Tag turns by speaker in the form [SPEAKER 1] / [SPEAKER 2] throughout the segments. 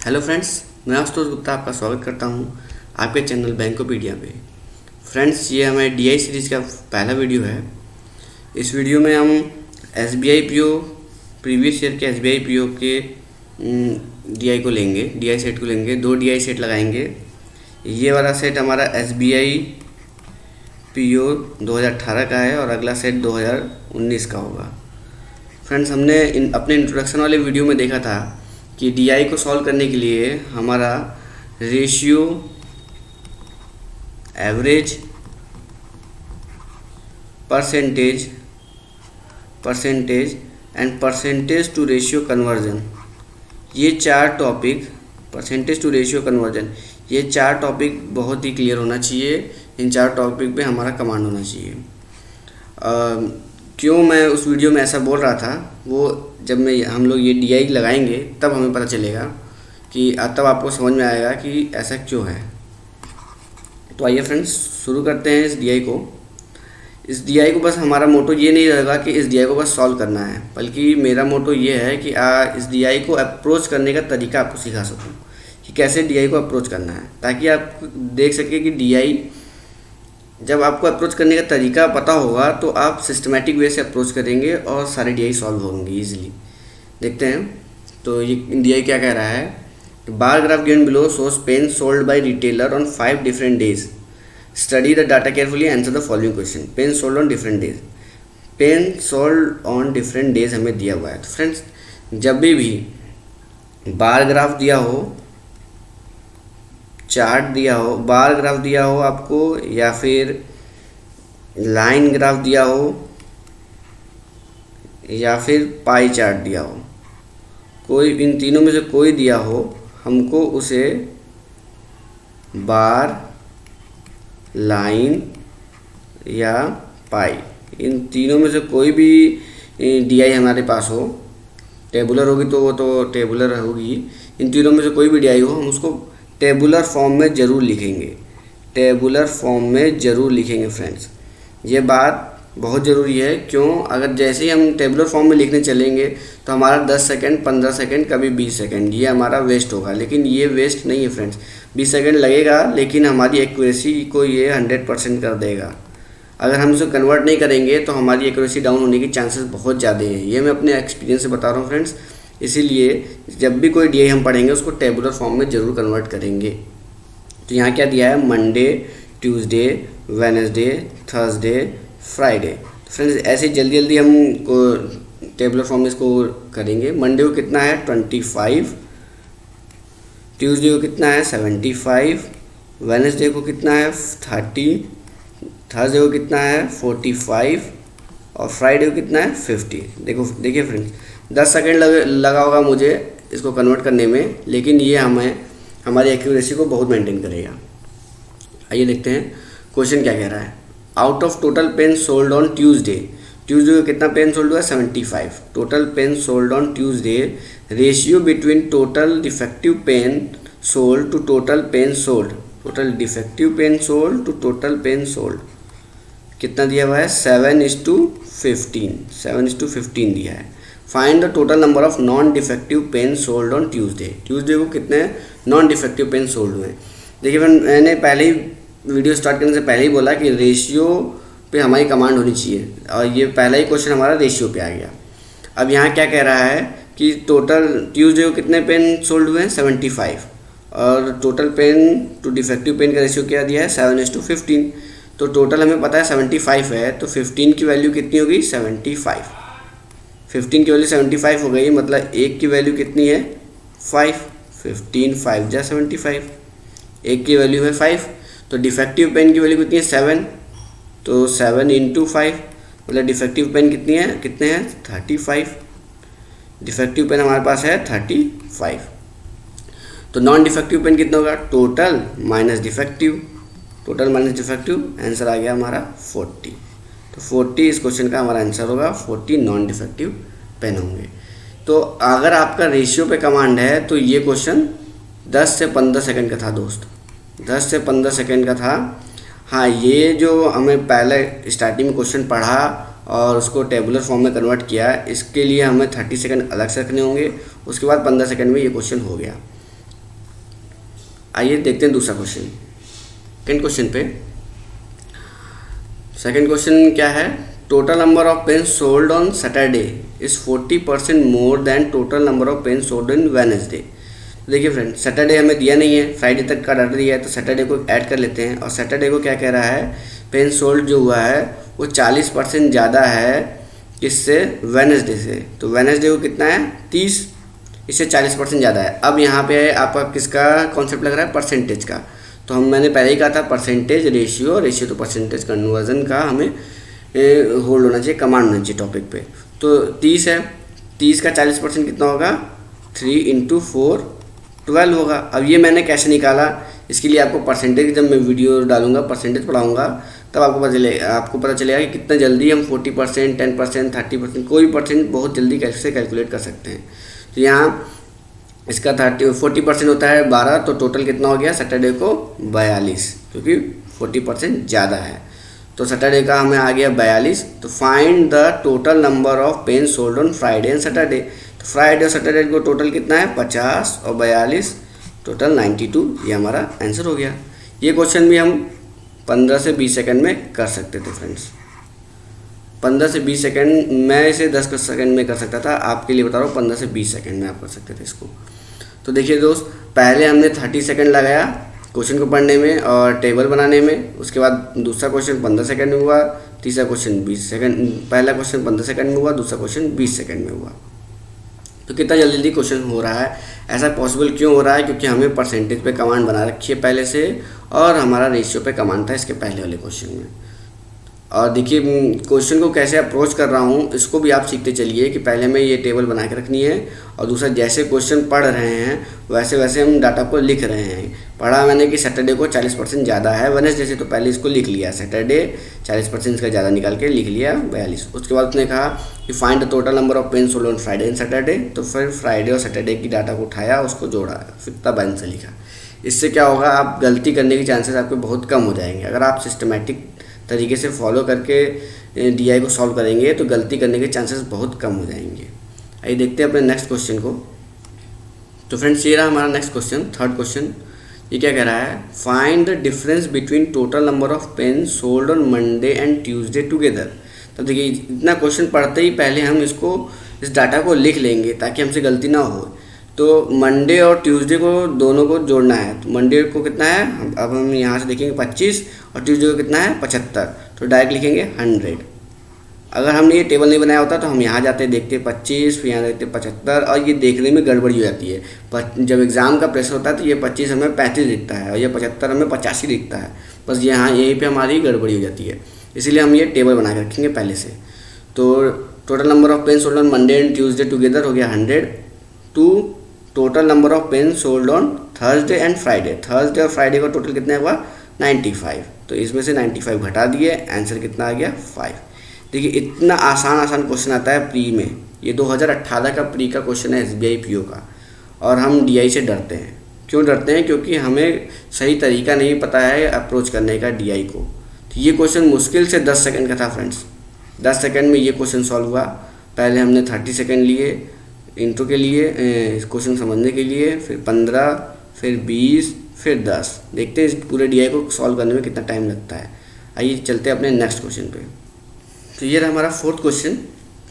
[SPEAKER 1] Hello friends, मैं आशुतोष गुप्ता आपका स्वागत करता हूं आपके चैनल बैंकोपीडिया पे। फ्रेंड्स, ये हमारे डीआई सीरीज़ का पहला वीडियो है। इस वीडियो में हम एसबीआई पीओ प्रीवियस ईयर के एसबीआई पीओ के डीआई को लेंगे, डीआई सेट को लेंगे। 2 डीआई सेट लगाएंगे। ये वाला सेट हमारा एसबीआई पीओ 2018 का है और अगला सेट 2019 का होगा। फ्रेंड्स, हमने अपने इंट्रोडक्शन वाले वीडियो में देखा था कि डीआई को सॉल्व करने के लिए हमारा ratio, average, percentage and percentage to ratio conversion, ये 4 topic, percentage to ratio conversion, ये 4 टॉपिक बहुत ही क्लियर होना चाहिए। इन 4 टॉपिक पे हमारा कमांड होना चाहिए। क्यों मैं उस वीडियो में ऐसा बोल रहा था, वो जब हम लोग ये डीआई लगाएंगे तब हमें पता चलेगा कि तब आपको समझ में आएगा कि ऐसा क्यों है। तो आइए फ्रेंड्स, शुरू करते हैं इस डीआई को। इस डीआई को बस हमारा मोटो ये नहीं रहेगा कि इस डीआई को बस सॉल्व करना है, बल्कि मेरा मोटो ये है कि इस डीआई को अप्रोच करने का तरीका आपको सिखा सकूँ कि कैसे डीआई को अप्रोच करना है, ताकि आप देख सकें कि डीआई जब आपको अप्रोच करने का तरीका पता होगा तो आप सिस्टमेटिक वे से अप्रोच करेंगे और सारे डीआई सॉल्व होंगे ईजिली। देखते हैं तो ये डीआई क्या कह रहा है। Bar graph given below shows pen sold by retailer on 5 different days. Study the data carefully, answer the following question. Pen sold on different days, pen sold on different days हमें दिया हुआ है। तो friends, जब भी bar graph दिया हो, chart दिया हो, बार ग्राफ दिया हो आपको, या फिर लाइन ग्राफ दिया हो, या फिर पाई चार्ट दिया हो, कोई इन तीनों में से कोई दिया हो, हमको उसे बार, लाइन या पाई, इन तीनों में से कोई भी डीआई हमारे पास हो, टेबुलर होगी तो वो तो टेबुलर होगी, इन तीनों में से कोई भी डीआई हो, हम उसको टेबुलर फॉर्म में ज़रूर लिखेंगे। टेबुलर फॉर्म में ज़रूर लिखेंगे फ्रेंड्स, ये बात बहुत ज़रूरी है। क्यों? अगर जैसे ही हम टेबुलर फॉर्म में लिखने चलेंगे तो हमारा 10 सेकंड, 15 सेकंड, कभी 20 सेकंड ये हमारा वेस्ट होगा। लेकिन ये वेस्ट नहीं है फ्रेंड्स। 20 सेकंड लगेगा लेकिन हमारी एक्यूरेसी को ये 100% कर देगा। अगर हम इसे कन्वर्ट नहीं करेंगे तो हमारी एक्यूरेसी डाउन होने की चांसेस बहुत ज़्यादा हैं। ये मैं अपने एक्सपीरियंस से बता रहा हूँ फ्रेंड्स। इसीलिए जब भी कोई डीआई हम पढ़ेंगे उसको टेबुलर फॉर्म में ज़रूर कन्वर्ट करेंगे। तो यहाँ क्या दिया है? Monday, Tuesday, Wednesday, Thursday, Friday. तो फ्रेंड्स, ऐसे जल्दी जल्दी हम को टेबुलर फॉर्म में इसको करेंगे। मंडे को कितना है? 25। ट्यूसडे को कितना है? 75। वेडनेसडे को कितना है? 30। थर्सडे को कितना है? 45। और फ्राइडे को कितना है? 50। देखिए फ्रेंड्स, 10 सेकेंड लगा होगा मुझे इसको कन्वर्ट करने में, लेकिन ये हमारी एक्यूरेसी को बहुत मेंटेन करेगा। आइए देखते हैं क्वेश्चन क्या कह रहा है। Out of total pen sold on Tuesday, Tuesday को कितना पेन सोल्ड हुआ? 75। Total pen sold on Tuesday, ratio between total defective pen sold to total pen sold, total defective pen sold to total pen sold कितना दिया हुआ है? 7:15। 7:15 दिया है। Find the total number of non defective pen sold on Tuesday. Tuesday को कितने non defective pen sold हुए? देखिए फ्रेंड, मैंने पहले ही वीडियो स्टार्ट करने से पहले ही बोला कि रेशियो पे हमारी कमांड होनी चाहिए, और ये पहला ही क्वेश्चन हमारा रेशियो पे आ गया। अब यहाँ क्या कह रहा है कि टोटल ट्यूसडे को कितने पेन सोल्ड हुए हैं? 75। और total pen to defective pen का रेशियो क्या दिया है? 7:15। तो टोटल हमें पता है 75 है, तो 15 की वैल्यू कितनी होगी? 75। 15 की वैल्यू 75 हो गई, मतलब 1 की वैल्यू कितनी है? 5। 15 5 जा 75, 1 की वैल्यू है 5। तो डिफेक्टिव पेन की वैल्यू कितनी है? 7। तो 7 × 5, मतलब डिफेक्टिव पेन कितनी है? कितने हैं? 35। डिफेक्टिव पेन हमारे पास है 35। तो नॉन डिफेक्टिव पेन कितना होगा? Total minus defective, total minus defective, answer आ गया हमारा 40। तो 40 इस क्वेश्चन का हमारा आंसर होगा। 40 नॉन डिफेक्टिव पेन होंगे। तो अगर आपका रेशियो पे कमांड है तो ये क्वेश्चन 10 से 15 सेकंड का था दोस्त, 10 से 15 सेकंड का था। हाँ, ये जो हमें पहले स्टार्टिंग में क्वेश्चन पढ़ा और उसको टेबुलर फॉर्म में कन्वर्ट किया, इसके लिए हमें 30 सेकंड अलग से रखने होंगे। उसके बाद 15 सेकंड में ये क्वेश्चन हो गया। आइए देखते हैं दूसरा क्वेश्चन। सेकेंड क्वेश्चन पे, सेकेंड क्वेश्चन क्या है, total number of pen sold on Saturday is 40% more than total number of pen sold in Wednesday. देखिए फ्रेंड, सैटरडे हमें दिया नहीं है, फ्राइडे तक का डाटा दिया है, तो सैटरडे को ऐड कर लेते हैं। और सैटरडे को क्या कह रहा है, पेन सोल्ड जो हुआ है वो 40% ज़्यादा है किससे, वेडनेसडे से। तो वेडनेसडे को कितना है, 30, इससे 40% ज़्यादा है। अब यहाँ पे आपका किसका कॉन्सेप्ट लग रहा है, परसेंटेज का। तो मैंने पहले ही कहा था percentage ratio, ratio to percentage conversion का हमें होल्ड होना चाहिए, कमांड होना चाहिए टॉपिक पे। तो 30 है, 30 का 40% कितना होगा, 3 × 4 12 होगा। अब ये मैंने कैसे निकाला, इसके लिए आपको परसेंटेज, जब मैं वीडियो डालूंगा परसेंटेज पढ़ाऊंगा तब आपको पता चलेगा कि कितना जल्दी हम 40%, 10%, 30%, कोई भी परसेंट बहुत जल्दी कैसे कैलकुलेट कर सकते हैं। तो यहाँ इसका 40% होता है 12, तो टोटल कितना हो गया सैटरडे को 42, क्योंकि 40% ज़्यादा है। तो सैटरडे का हमें आ गया 42। तो find the total number of pen sold on Friday and Saturday. तो फ्राइडे और सैटरडे को टोटल कितना है, 50 और 42, टोटल 92। ये हमारा आंसर हो गया। ये क्वेश्चन भी हम 15 से 20 सेकंड में कर सकते थे फ्रेंड्स। 15 से 20 सेकंड, मैं इसे 10 सेकंड में कर सकता था, आपके लिए बता रहा हूँ 15 से 20 सेकंड में आप कर सकते थे इसको। तो देखिए दोस्त, पहले हमने 30 सेकंड लगाया क्वेश्चन को पढ़ने में और टेबल बनाने में। उसके बाद दूसरा क्वेश्चन 15 सेकंड में हुआ, तीसरा क्वेश्चन 20 सेकंड, पहला क्वेश्चन 15 सेकंड में हुआ, दूसरा क्वेश्चन 20 सेकंड में हुआ। तो कितना जल्दी जल्दी क्वेश्चन हो रहा है। ऐसा पॉसिबल क्यों हो रहा है, क्योंकि हमें परसेंटेज पे कमांड बना रखी है पहले से, और हमारा रेशियो पे कमांड था इसके पहले वाले क्वेश्चन में। और देखिए क्वेश्चन को कैसे अप्रोच कर रहा हूँ, इसको भी आप सीखते चलिए कि पहले हमें ये टेबल बना के रखनी है, और दूसरा जैसे क्वेश्चन पढ़ रहे हैं वैसे वैसे हम डाटा को लिख रहे हैं। पढ़ा मैंने कि सैटरडे को 40% ज़्यादा है वेडनेसडे से, तो पहले इसको लिख लिया, सैटरडे 40% इसका ज़्यादा निकाल के लिख लिया 42। उसके बाद उसने कहा कि find the total number of pen sold on Friday and Saturday. तो फिर फ्राइडे और सैटरडे की डाटा को उठाया, उसको जोड़ा, फिर तब आंसर लिखा। इससे क्या होगा, आप गलती करने के चांसेस आपके बहुत कम हो जाएंगे। अगर आप सिस्टमेटिक तरीके से फॉलो करके डीआई को सॉल्व करेंगे तो गलती करने के चांसेस बहुत कम हो जाएंगे। आइए देखते हैं अपने नेक्स्ट क्वेश्चन को। तो फ्रेंड्स ये रहा हमारा नेक्स्ट क्वेश्चन, थर्ड क्वेश्चन। ये क्या कह रहा है, find the difference between total number of pen sold on Monday and Tuesday together. तो देखिए इतना क्वेश्चन पढ़ते ही पहले हम इस डाटा को लिख लेंगे ताकि हमसे गलती ना हो। तो मंडे और ट्यूसडे को दोनों को जोड़ना है। तो मंडे को कितना है, अब हम यहाँ से देखेंगे 25, और ट्यूसडे को कितना है 75, तो डायरेक्ट लिखेंगे 100। अगर हमने ये टेबल नहीं बनाया होता तो हम यहाँ जाते देखते 25, फिर यहाँ देखते 75, और ये देखने में गड़बड़ी हो जाती है। जब एग्ज़ाम का प्रेशर होता है तो ये 25 हमें 35 दिखता है, और ये 75 हमें 85 दिखता है। बस यहाँ यहीं पे हमारी गड़बड़ी हो जाती है, इसीलिए हम ये टेबल बना के रखेंगे पहले से। तो total number of pen sold on Monday and Tuesday together हो गया 100, to total number of pen sold on Thursday and Friday. Thursday और फ्राइडे का टोटल कितना हुआ 95, तो इसमें से 95 घटा दिए, आंसर कितना आ गया 5। देखिए इतना आसान क्वेश्चन आता है प्री में। ये 2018 का प्री का क्वेश्चन है SBI PO का, और हम DI से डरते हैं। क्यों डरते हैं, क्योंकि हमें सही तरीका नहीं पता है अप्रोच करने का DI को। तो ये क्वेश्चन मुश्किल से 10 सेकंड का था फ्रेंड्स, 10 सेकंड में ये क्वेश्चन सॉल्व हुआ। पहले हमने 30 सेकंड लिए इंट्रो के लिए, क्वेश्चन समझने के लिए, फिर 15, फिर 20, फिर 10। देखते हैं इस पूरे DI को सॉल्व करने में कितना टाइम लगता है। आइए चलते हैं अपने नेक्स्ट क्वेश्चन पे। तो ये रहा हमारा फोर्थ क्वेश्चन।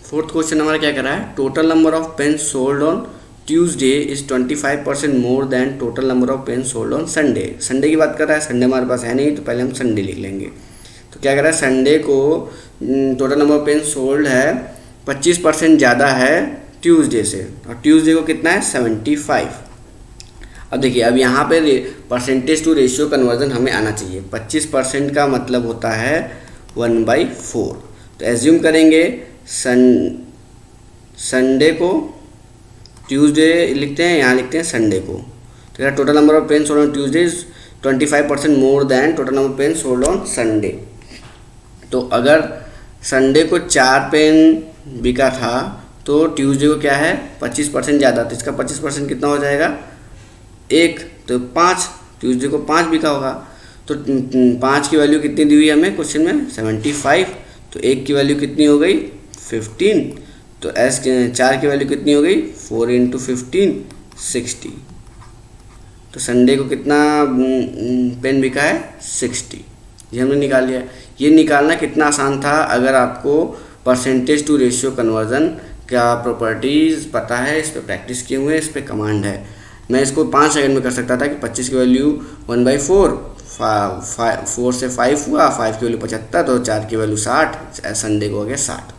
[SPEAKER 1] फोर्थ क्वेश्चन हमारा क्या कर रहा है, total number of pen sold on Tuesday is 25% more than total number of pen sold on Sunday. Sunday की बात कर रहा है, संडे हमारे पास है नहीं, तो पहले हम संडे लिख लेंगे। तो क्या कर रहा है, संडे को total number of pen sold है 25% ज़्यादा है ट्यूसडे से, और ट्यूसडे को कितना है 75। अब देखिए अब यहाँ पे परसेंटेज टू रेशियो कन्वर्जन हमें आना चाहिए। 25% का मतलब होता है 1/4। तो एज्यूम करेंगे संडे को ट्यूसडे लिखते हैं, यहाँ लिखते हैं संडे को। तो total number of pen sold on Tuesday is 25% more than total number of pen sold on Sunday. तो अगर संडे को 4 पेन बिका था तो ट्यूसडे को क्या है 25% ज़्यादा, तो इसका 25% कितना हो जाएगा 1, तो 5, ट्यूसडे को 5 बिका होगा। तो 5 की वैल्यू कितनी दी हुई है हमें क्वेश्चन में 75, तो 1 की वैल्यू कितनी हो गई 15, तो 4 की वैल्यू कितनी हो गई 4 × 15 60। तो संडे को कितना पेन बिका है 60, ये हमने निकाल लिया। ये निकालना कितना आसान था अगर आपको परसेंटेज टू रेशियो कन्वर्जन का प्रॉपर्टीज़ पता है, इस पर प्रैक्टिस किए हुए हैं, इस पर कमांड है। मैं इसको 5 सेकंड में कर सकता था कि 25 की वैल्यू 1/4, 4 से 5 हुआ, 5 की वैल्यू 75, तो 4 की वैल्यू 60, संडे को हो गया 60।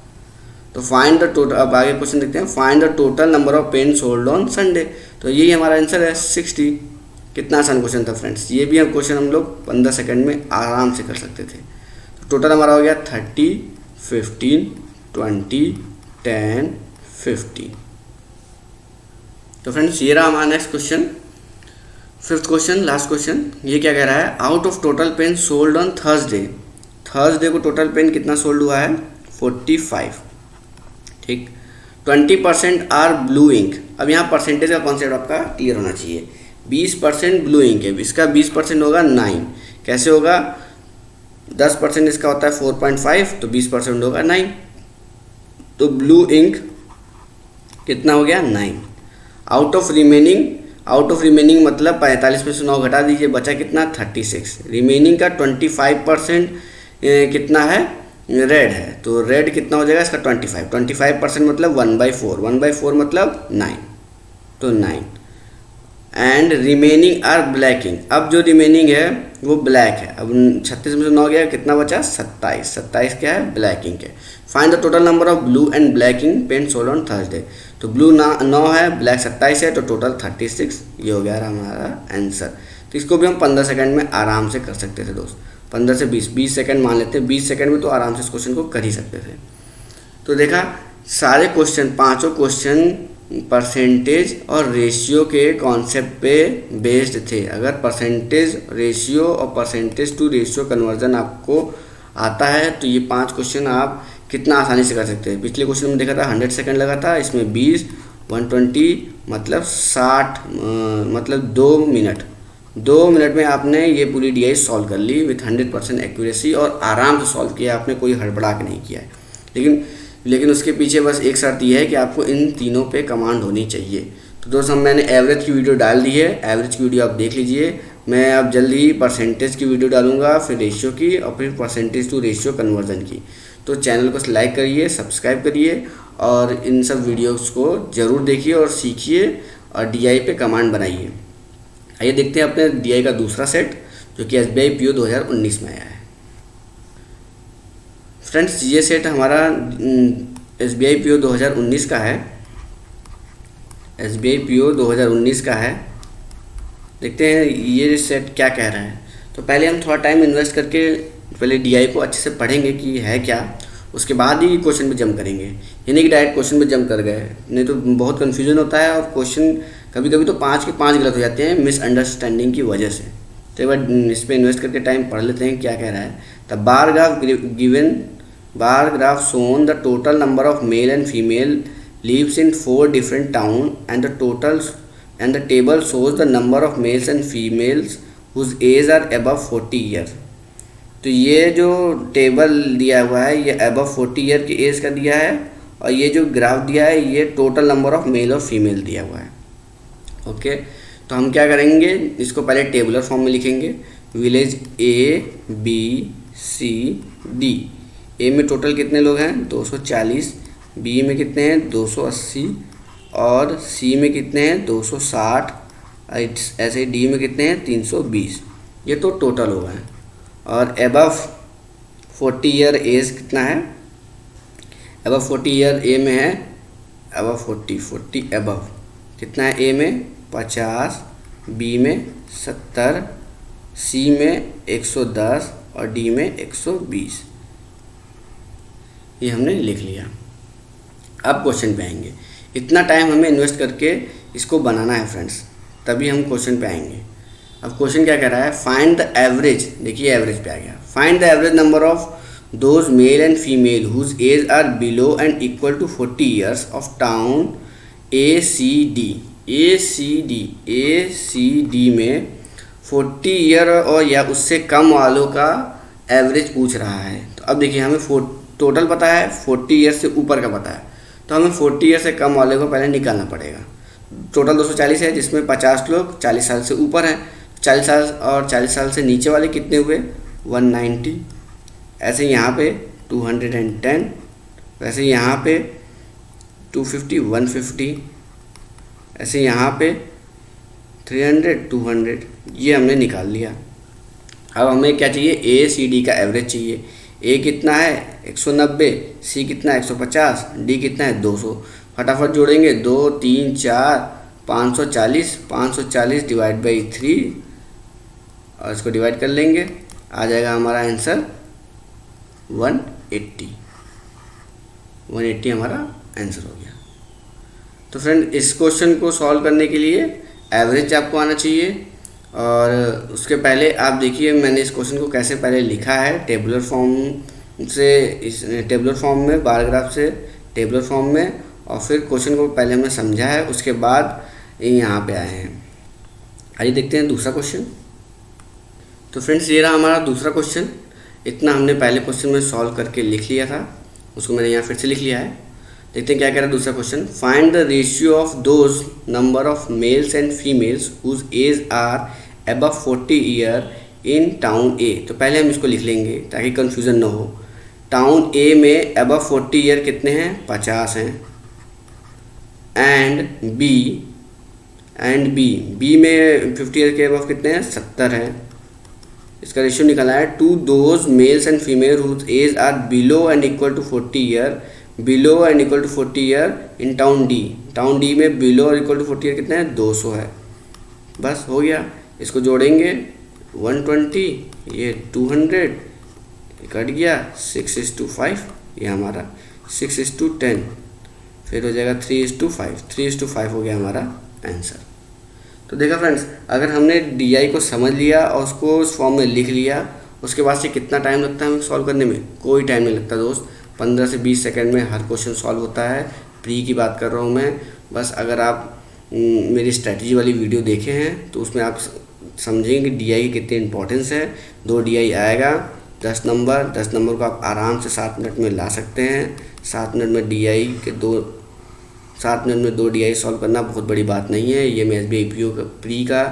[SPEAKER 1] तो फाइंड द टोटल, अब आगे क्वेश्चन देखते हैं, find the total number of pen sold on Sunday. तो यही हमारा आंसर है 60। कितना आसान क्वेश्चन था फ्रेंड्स, ये भी हम क्वेश्चन हम लोग 15 सेकंड में आराम से कर सकते थे। तो टोटल हमारा हो गया 30, 15, 20, 10, 15। तो फ्रेंड्स ये रहा हमारा next question, 5th question, last question. ये क्या कह रहा है, out of total pen sold on Thursday, Thursday को टोटल पेन कितना सोल्ड हुआ है 45, ठीक। 20% आर ब्लू इंक। अब यहाँ परसेंटेज का कॉन्सेप्ट आपका क्लियर होना चाहिए। 20% ब्लू इंक है, इसका 20% होगा 9। कैसे होगा, 10% इसका होता है 4.5, तो 20% होगा 9। तो ब्लू इंक कितना हो गया 9। आउट ऑफ रिमेनिंग मतलब 45 में से 9 घटा दीजिए, बचा कितना 36। रिमेनिंग का 25% कितना है, रेड है, तो रेड कितना हो जाएगा इसका 25% मतलब 1/4, 1/4 मतलब 9, तो 9। एंड रिमेनिंग आर ब्लैकिंग, अब जो रिमेनिंग है वो ब्लैक है। अब 36 में से 9 गया, कितना बचा 27, 27 क्या है ब्लैक इंक है। Find the total number of blue and black ink pen sold on Thursday. तो ब्लू 9 है, ब्लैक 27 है, तो टोटल 36, ये हो गया हमारा आंसर। तो इसको भी हम 15 सेकंड में आराम से कर सकते थे दोस्त, 15 से 20 सेकंड मान लेते हैं, 20 सेकंड में तो आराम से इस क्वेश्चन को कर ही सकते थे। तो देखा सारे क्वेश्चन, 5 क्वेश्चन परसेंटेज और रेशियो के कॉन्सेप्ट पे बेस्ड थे। अगर परसेंटेज रेशियो और परसेंटेज टू रेशियो कन्वर्जन आपको आता है तो ये 5 क्वेश्चन आप कितना आसानी से कर सकते हैं। पिछले क्वेश्चन में देखा था 100 सेकंड लगा था, इसमें 20, 120 मतलब 60, मतलब 2 मिनट, 2 मिनट में आपने ये पूरी DI सॉल्व कर ली विथ 100% एक्यूरेसी, और आराम से सॉल्व किया आपने, कोई हड़बड़ा के नहीं किया है। लेकिन उसके पीछे बस एक शर्त ये है कि आपको इन तीनों पे कमांड होनी चाहिए। तो दोस्तों मैंने एवरेज की वीडियो डाल दी है, एवरेज की वीडियो आप देख लीजिए। मैं अब जल्दी ही परसेंटेज की वीडियो डालूंगा, फिर रेशियो की, और फिर परसेंटेज टू रेशियो कन्वर्जन की। तो चैनल को लाइक करिए, सब्सक्राइब करिए, और इन सब वीडियोज़ को ज़रूर देखिए और सीखिए, और DI पे कमांड बनाइए। आइए देखते हैं अपने DI का दूसरा सेट, जो कि SBI PO 2019 में आया है। फ्रेंड्स ये सेट हमारा SBI PO 2019 का है, SBI PO 2019 का है। देखते हैं ये सेट क्या कह रहा है। तो पहले हम थोड़ा टाइम इन्वेस्ट करके पहले DI को अच्छे से पढ़ेंगे कि है क्या, उसके बाद ही क्वेश्चन पे जंप करेंगे। यानी कि डायरेक्ट क्वेश्चन पे जंप कर गए, नहीं तो बहुत कन्फ्यूजन होता है, और क्वेश्चन कभी कभी तो 5 के 5 गलत हो जाते हैं मिसअंडरस्टैंडिंग की वजह से। तो एक बार इस पर इन्वेस्ट करके टाइम पढ़ लेते हैं क्या कह रहा है। The bar graph given, bar graph shown the total number of male and female lives in 4 different town and the table shows the number of males and females whose age are above 40 years। तो ये जो table दिया हुआ है ये above 40 year की as का दिया है, और ये जो ग्राफ दिया है ये टोटल नंबर ऑफ मेल और फीमेल दिया हुआ है। ओके, तो हम क्या करेंगे, इसको पहले टेबुलर फॉर्म में लिखेंगे। विलेज ABCD, ए में टोटल कितने लोग हैं 240, बी में कितने हैं 280, और सी में कितने हैं 260, ऐसे ही डी में कितने हैं 320। ये तो टोटल हुआ है। और एबव 40 ईयर एज कितना है, एबव 40 ईयर ए में है, एबव 40 एबव कितना है, ए में 50, बी में 70, सी में 110 और डी में 120। ये हमने लिख लिया। अब क्वेश्चन पे आएंगे। इतना टाइम हमें इन्वेस्ट करके इसको बनाना है फ्रेंड्स, तभी हम क्वेश्चन पे आएंगे। अब क्वेश्चन क्या कह रहा है, फाइंड द एवरेज। देखिए एवरेज पे आ गया। Find the average number of those male and female whose age are below and equal to 40 years of town ACD। ACD में 40 ईयर और या उससे कम वालों का एवरेज पूछ रहा है। तो अब देखिए हमें टोटल पता है, 40 ईयर से ऊपर का पता है, तो हमें 40 ईयर से कम वाले को पहले निकालना पड़ेगा। टोटल 240 है, जिसमें 50 लोग 40 साल से ऊपर हैं। 40 साल और 40 साल से नीचे वाले कितने हुए? 190। ऐसे यहाँ पे 210, वैसे यहाँ पे 250, 150, ऐसे यहाँ पे 300, 200। ये हमने निकाल लिया। अब हमें क्या चाहिए? ए सी डी का एवरेज चाहिए। ए कितना है? 190, सी कितना है? 150, डी कितना है? 200। फटाफट जोड़ेंगे, 2 3 4 540, 540 डिवाइड बाई 3 और इसको डिवाइड कर लेंगे, आ जाएगा हमारा आंसर 180। 180 हमारा आंसर हो गया। तो फ्रेंड, इस क्वेश्चन को सॉल्व करने के लिए एवरेज आपको आना चाहिए। और उसके पहले आप देखिए मैंने इस क्वेश्चन को कैसे पहले लिखा है, टेबुलर फॉर्म से, इस टेबुलर फॉर्म में, बार ग्राफ से टेबुलर फॉर्म में, और फिर क्वेश्चन को पहले हमने समझा है, उसके बाद यहाँ पे आए हैं। आइए देखते हैं दूसरा क्वेश्चन। तो फ्रेंड्स, ये रहा हमारा दूसरा क्वेश्चन। इतना हमने पहले क्वेश्चन में सॉल्व करके लिख लिया था, उसको मैंने यहाँ फिर से लिख लिया है। देखते हैं क्या कह रहा है दूसरा question. Find the ratio of those number of males and females whose age are above 40 year in town A. तो पहले हम इसको लिख लेंगे ताकि कंफ्यूजन ना हो। टाउन ए में अबव 40 ईयर कितने हैं? 50 हैं। एंड बी में 50 ईयर के अबव कितने हैं? 70 हैं। इसका रेशियो निकाला है to those males and female whose age are below and equal to 40 year, below and equal to 40 year in town D. Town D में बिलो और इक्वल टू 40 ईयर कितने हैं? 200 है। बस हो गया। इसको जोड़ेंगे, 120, ये 200, कट गया, 6:5, ये हमारा 6:10, फिर हो जाएगा 3:5, 3:5 हो गया हमारा आंसर। तो देखा फ्रेंड्स, अगर हमने DI को समझ लिया और उसको उस फॉर्म में लिख लिया, उसके बाद से कितना टाइम लगता है हमें सॉल्व करने में? कोई टाइम नहीं लगता दोस्त। 15 से 20 सेकंड में हर क्वेश्चन सॉल्व होता है। प्री की बात कर रहा हूँ मैं। बस अगर आप मेरी स्ट्रैटेजी वाली वीडियो देखे हैं तो उसमें आप समझेंगे कि DI की कितनी इंपॉर्टेंस है। 2 DI आएगा, 10 नंबर को आप आराम से 7 मिनट में ला सकते हैं। 7 मिनट में 2 DI सॉल्व करना बहुत बड़ी बात नहीं है। ये मैं SBI PO का प्री का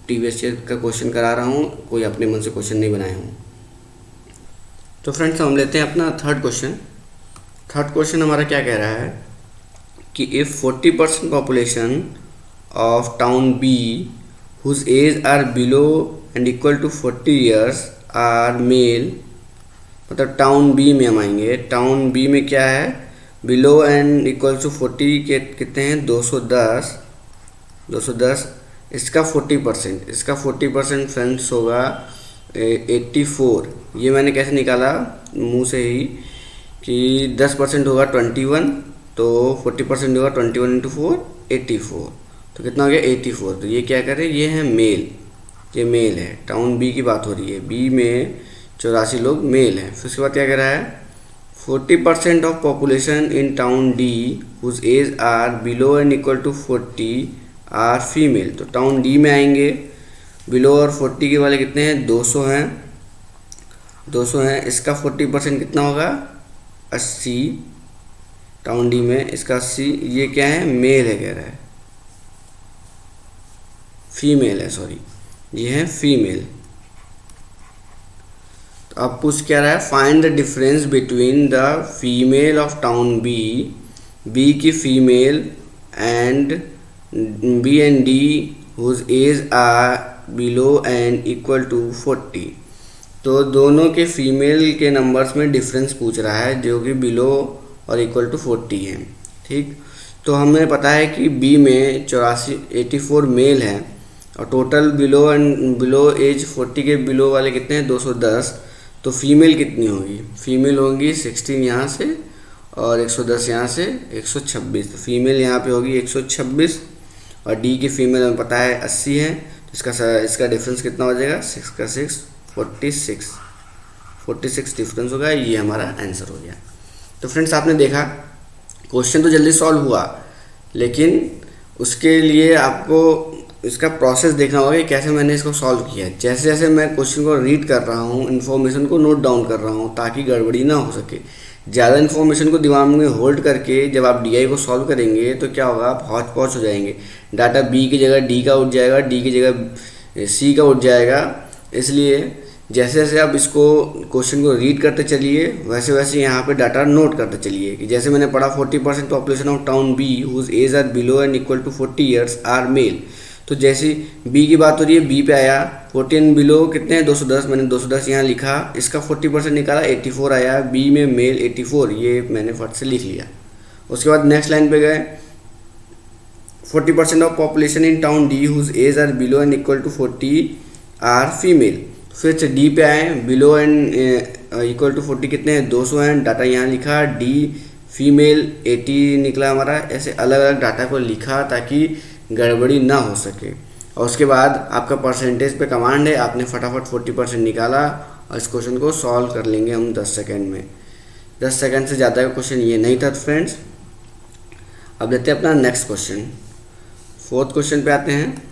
[SPEAKER 1] प्रीवियस ईयर का क्वेश्चन करा रहा हूँ, कोई अपने मन से क्वेश्चन नहीं बनाया हूँ। तो फ्रेंड्स, हम लेते हैं अपना थर्ड क्वेश्चन। थर्ड क्वेश्चन हमारा क्या कह रहा है कि if 40% population of town B whose age are below and equal to 40 years are male, मतलब टाउन बी में हम आएंगे। टाउन बी में क्या है? बिलो एंड इक्वल टू 40 के कितने हैं? 210। इसका 40% फ्रेंड्स होगा 84। ये मैंने कैसे निकाला? मुंह से ही कि 10% होगा 21, तो 40% होगा 21 × 4, 84। तो कितना हो गया? 84। तो ये क्या करे? ये है मेल, ये मेल है। टाउन बी की बात हो रही है। बी में 84 लोग मेल हैं। फिर उसके बाद क्या कह रहा है? 40% of population in town D whose age are below and equal to 40 are female. तो टाउन डी में आएंगे, बिलो और 40 के वाले कितने हैं? 200 हैं। इसका 40% कितना होगा? 80। टाउन डी में इसका 80। ये क्या है? मेल है, कह रहा है फीमेल है, सॉरी, ये है फीमेल। तो अब पूछ क्या रहा है? Find the difference between the female of town B की female and B and D whose age are below and equal to 40। तो दोनों के फीमेल के नंबर्स में डिफरेंस पूछ रहा है जो कि बिलो और इक्वल टू 40 हैं। ठीक, तो हमें पता है कि बी में 84 मेल हैं और टोटल बिलो एज 40 के बिलो वाले कितने हैं? 210। तो फीमेल कितनी होगी? फीमेल होंगी 16 यहाँ से और 110 यहाँ से, 126। तो फीमेल यहाँ पे होगी 126 और डी की फीमेल हमें पता है 80 है। तो इसका डिफरेंस कितना हो जाएगा? 6 का 6, 46 डिफरेंस होगा। ये हमारा आंसर हो गया। तो फ्रेंड्स, आपने देखा क्वेश्चन तो जल्दी सॉल्व हुआ, लेकिन उसके लिए आपको इसका प्रोसेस देखना होगा कि कैसे मैंने इसको सॉल्व किया। जैसे जैसे मैं क्वेश्चन को रीड कर रहा हूँ, इन्फॉर्मेशन को नोट डाउन कर रहा हूँ ताकि गड़बड़ी ना हो सके। ज़्यादा इन्फॉर्मेशन को दिमाग में होल्ड करके जब आप डी को सॉल्व करेंगे तो क्या होगा, आप हौच पौच हो जाएंगे। डाटा बी की जगह डी का उठ जाएगा, डी की जगह सी का उठ जाएगा। इसलिए जैसे जैसे आप इसको क्वेश्चन को रीड करते चलिए वैसे वैसे यहाँ पे डाटा नोट करते चलिए। कि जैसे मैंने पढ़ा 40% population of town B whose age are below and equal to 40 years are male. तो जैसे बी की बात हो रही है, बी पे आया 40 एंड बिलो कितने हैं 210, मैंने 210 यहाँ लिखा, इसका 40% निकाला 84 आया, बी में मेल 84, ये मैंने फट से लिख लिया। उसके बाद नेक्स्ट लाइन पे गए 40% of population in town D whose age are below and equal to 40 are female. फिर से डी पे आए, बिलो एंड इक्वल टू 40 कितने हैं 200 हैं, डाटा यहाँ लिखा, डी फीमेल 80 निकला हमारा। ऐसे अलग अलग डाटा को लिखा ताकि गड़बड़ी ना हो सके। और उसके बाद आपका परसेंटेज पे कमांड है, आपने फटाफट 40% निकाला और इस क्वेश्चन को सॉल्व कर लेंगे हम 10 सेकेंड में। 10 सेकेंड से ज़्यादा का क्वेश्चन ये नहीं था फ्रेंड्स। अब लेते हैं अपना नेक्स्ट क्वेश्चन, फोर्थ क्वेश्चन पे आते हैं।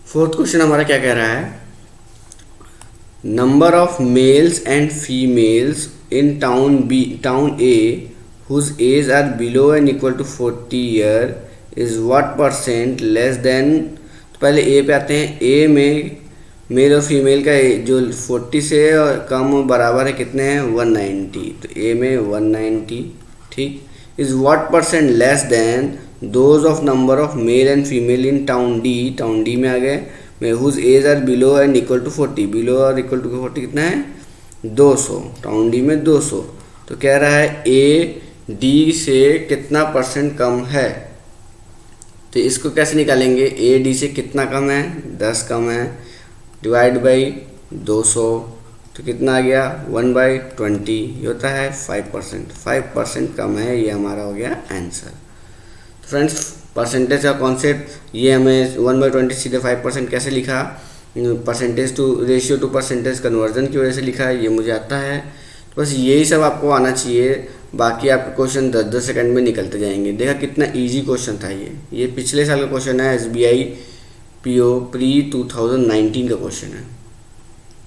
[SPEAKER 1] फोर्थ क्वेश्चन हमारा क्या कह रहा है, number of males and females in town A whose age are below and equal to 40 year is what percent less than। तो पहले ए पे आते हैं। ए में मेल और फीमेल का जो 40 से कम बराबर है कितने हैं 190, तो ए में 190 ठीक। Is what percent less than those of number of male and female in town D में आ गए whose age are below and equal to 40, below और इक्वल टू 40 कितना है 200, टाउन डी में 200। तो कह रहा है ए डी से कितना परसेंट कम है। तो इसको कैसे निकालेंगे, ए डी से कितना कम है 10 कम है, डिवाइड बाई 200 तो कितना आ गया 1/20, ये होता है 5%। 5% कम है, ये हमारा हो गया आंसर। तो फ्रेंड्स परसेंटेज का कॉन्सेप्ट ये हमें 1/20 सीधे 5% कैसे लिखा, percentage to ratio to percentage conversion की वजह से लिखा है, ये मुझे आता है। तो बस यही सब आपको आना चाहिए, बाकी आपके क्वेश्चन 10-10 सेकंड में निकलते जाएंगे। देखा कितना इजी क्वेश्चन था ये पिछले साल का क्वेश्चन है, SBI PO प्री 2019 का क्वेश्चन है।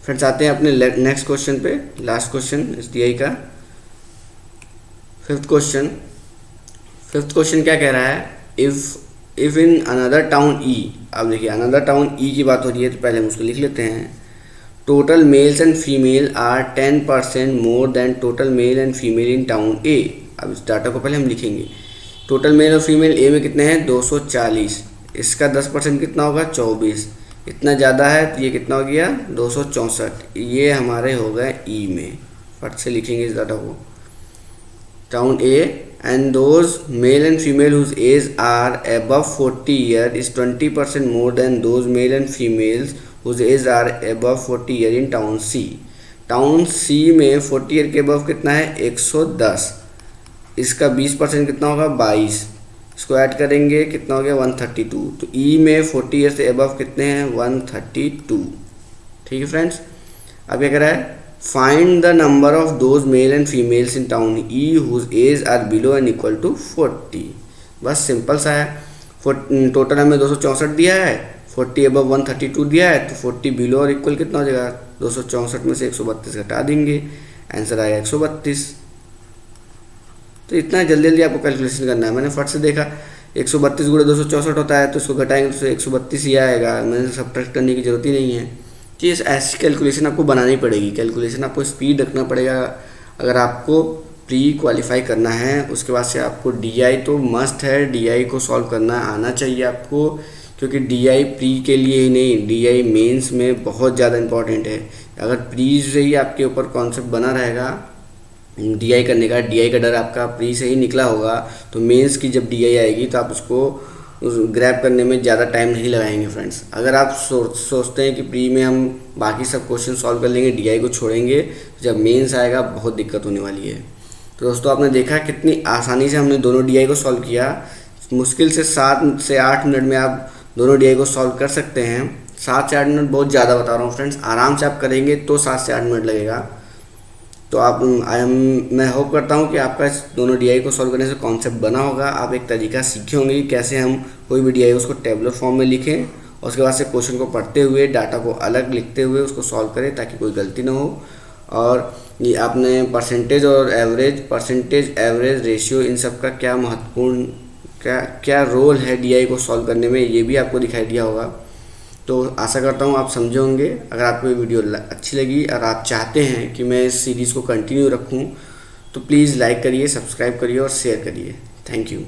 [SPEAKER 1] फ्रेंड्स आते हैं अपने नेक्स्ट क्वेश्चन पे, लास्ट क्वेश्चन SBI का फिफ्थ क्वेश्चन क्या कह रहा है, इफ इन अनदर टाउन ई। अब देखिए अनदर टाउन ई की बात हो रही है, तो पहले हम उसको लिख लेते हैं। Total males and female are 10% more than total male and female in town A. अब इस डाटा को पहले हम लिखेंगे। टोटल मेल और फीमेल ए में कितने हैं 240, इसका 10% कितना होगा 24, इतना ज़्यादा है तो ये कितना हो गया 264, ये हमारे हो गए ई में। फट से लिखेंगे इस डाटा को, town A and those male and female whose age are above 40 year is 20% more than those male and female whose age are above 40 year in town C. Town C में 40 ईयर के above कितना है 110, इसका 20% कितना होगा 22, इसको add करेंगे कितना हो गया 132। तो ई में 40 ईयर से अबव कितने हैं 132। ठीक है फ्रेंड्स, अब क्या कह रहा है, find the number of those male and females in town E whose age are below and equal to 40। बस सिंपल सा है। टोटल हमें 264 दिया है, 40 अबव 132 दिया है, तो 40 बिलो और इक्वल कितना हो जाएगा 264 में से 132 घटा देंगे, आंसर आएगा 132। तो इतना जल्दी जल्दी आपको कैलकुलेशन करना है। मैंने फट से देखा 132 गुणे 264 होता है, तो इसको घटाएंगे तो 132 ही आएगा, मैंने सब्ट्रैक्ट करने की जरूरत ही नहीं है। कि ऐसी कैलकुलेशन आपको बनानी पड़ेगी, कैलकुलेशन आपको स्पीड रखना पड़ेगा अगर आपको प्री क्वालिफाई करना है। उसके बाद से आपको DI तो मस्ट है, DI को सॉल्व करना आना चाहिए आपको, क्योंकि DI प्री के लिए ही नहीं, DI मेंस में बहुत ज़्यादा इंपॉर्टेंट है। अगर प्री से ही आपके ऊपर कॉन्सेप्ट बना रहेगा DI करने का, DI का डर आपका प्री से ही निकला होगा, तो मेंस की जब DI आएगी तो आप उसको ग्रैब करने में ज़्यादा टाइम नहीं लगाएंगे फ्रेंड्स। अगर आप सोचते हैं कि प्री में हम बाकी सब क्वेश्चन सॉल्व कर लेंगे, DI को छोड़ेंगे, जब मेंस आएगा बहुत दिक्कत होने वाली है। तो दोस्तों आपने देखा कितनी आसानी से हमने दोनों DI को सॉल्व किया। मुश्किल से 7 से 8 मिनट में आप दोनों DI को सॉल्व कर सकते हैं। 7 से 8 मिनट बहुत ज़्यादा बता रहा हूँ फ्रेंड्स, आराम से आप करेंगे तो 7 से 8 मिनट लगेगा। तो आप मैं होप करता हूँ कि आपका इस दोनों DI को सॉल्व करने से कॉन्सेप्ट बना होगा, आप एक तरीका सीखे होंगे कि कैसे हम कोई भी DI उसको टेबुलर फॉर्म में लिखें और उसके बाद से क्वेश्चन को पढ़ते हुए डाटा को अलग लिखते हुए उसको सॉल्व करें ताकि कोई गलती ना हो। और ये आपने परसेंटेज और परसेंटेज एवरेज रेशियो इन सब का क्या महत्वपूर्ण क्या रोल है डीआई को सॉल्व करने में, ये भी आपको दिखाई दिया होगा। तो आशा करता हूँ आप समझे होंगे। अगर आपको ये वीडियो अच्छी लगी और आप चाहते हैं कि मैं इस सीरीज़ को कंटिन्यू रखूँ तो प्लीज़ लाइक करिए, सब्सक्राइब करिए और शेयर करिए। Thank you.